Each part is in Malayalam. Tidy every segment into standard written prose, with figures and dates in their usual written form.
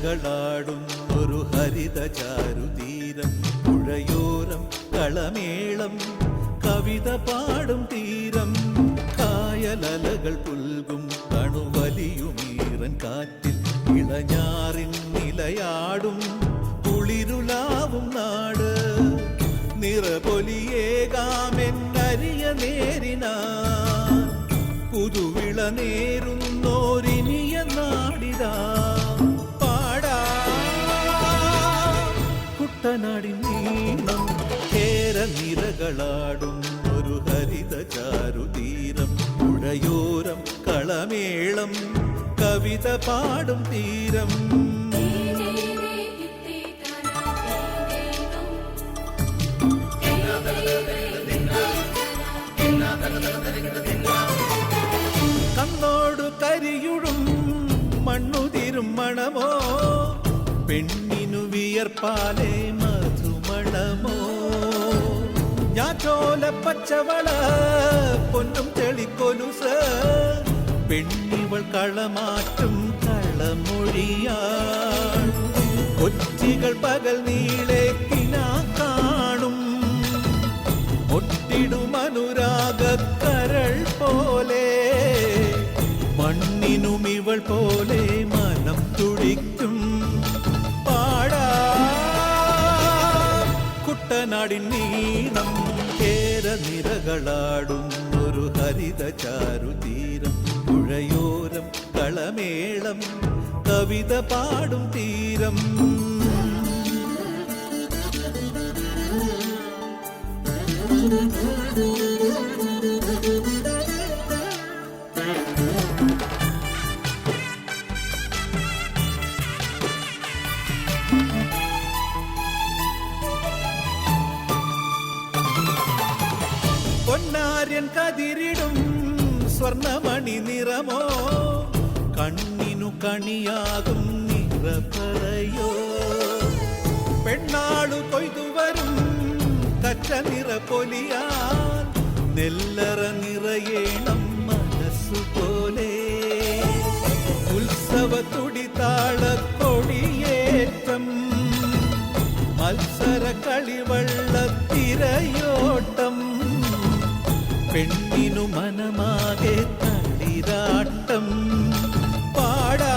നിരകളാടുന്നൊരു ഹരിത ചാരുതീരം, പുഴയോരം കളമേളം കവിത പാടും തീരം, കായലലകൾ പുൽകും കണുവലിയുമീറൻ കാറ്റിൽ ഇളഞ്ഞാറിൻ നിലയാടും കുളിരുലാവും നാട്, നിറപൊലിയേകാമെന്നരിയ നേരിനാ പുതുവിള നേരുന്നോരിനിയ നാടിതാ പാടാ. കുട്ടനാടിൻ നീളം കേരനിരകളാടും ഒരു ഹരിത ചാരുതീരം, പുഴയോരം കളമേളം കവിത പാടും തീരം. കണ്ണോടു കരിയുടും മണ്ണുതിരും മണമോ, പെണ്ണിനു വിയർപ്പാലേ മധുമണമോ, ഞാറ്റോല പച്ചവള പൊന്നും തെളിക്കൊലുസ്, പെണ്ണിവൾ കളമാറ്റും കളമൊഴിയാൾ, കൊച്ചികൾ പകൽ നീളെ കിനാ കാണും, ഒട്ടിടും അനുരാഗക്കരൾ പോലെ, മണ്ണിനും ഇവൾ പോലെ മനം തുടിക്കും പാടാ. കുട്ടനാടിൻ നീളം കേരനിരകളാടും ഒരു ഹരിത ചാരുതീരം, പുഴയോരം കളമേളം കവിത പാടും തീരം. പൊന്നാര്യൻ കതിരിടും സ്വർണമണി നിറമോ, കണ്ണിനു കണിയാകും നിറപറയോ, പെണ്ണാളു കൊയ്തുവരും കച്ച നിറപ്പൊലിയാൽ, നെല്ലറ നിറയേണം മനസ്സുപോലെ, ഉത്സവ തുടിതാള കൊടിയേറ്റം, മത്സര കളിവള്ളത്തിരയോട്ടം, പെണ്ണിനു മനമാകെ തളിരാട്ടം പാടാ.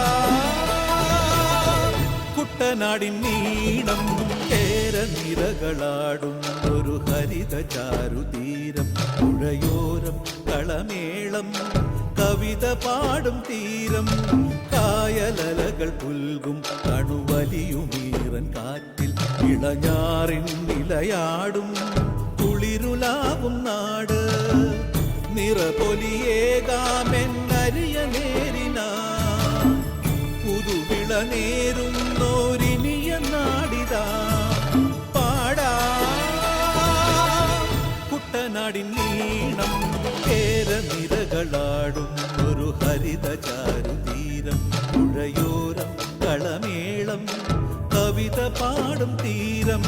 കുട്ടനാടിൻ നീളം കേരനിരകളാടും ഒരു ഹരിത ചാരുതീരം, പുഴയോരം കളമേളം കവിത പാടും തീരം, കായലലകൾ പുൽകും കണുവലിയുമീറൻ കാറ്റിൽ ഇളഞ്ഞാറിൻ നിലയാടും കുളിരുലാവും നാട്, നിറപൊലിയേകാമെന്നരിയ നേരിനാ പുതുവിള നേരുന്നോരിനിയ നാടിതാ പാടാ. കുട്ടനാടിൻ നീളം കേരനിരകളാടും ഒരു ഹരിത ചാരുതീരം, പുഴയോരം കളമേളം കവിത പാടും തീരം.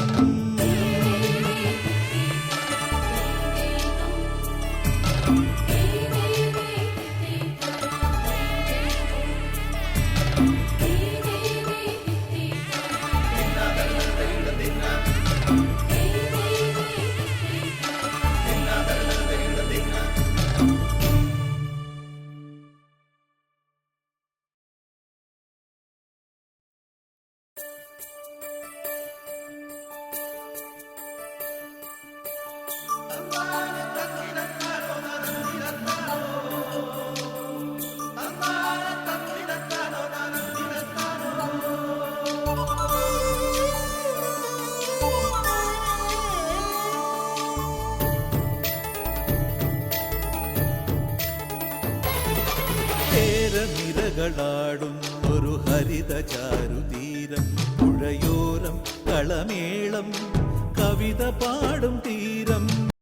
നിരകളാടും ഒരു ഹരിത ചാരുതീരം, പുഴയോരം കളമേളം കവിത പാടും തീരം.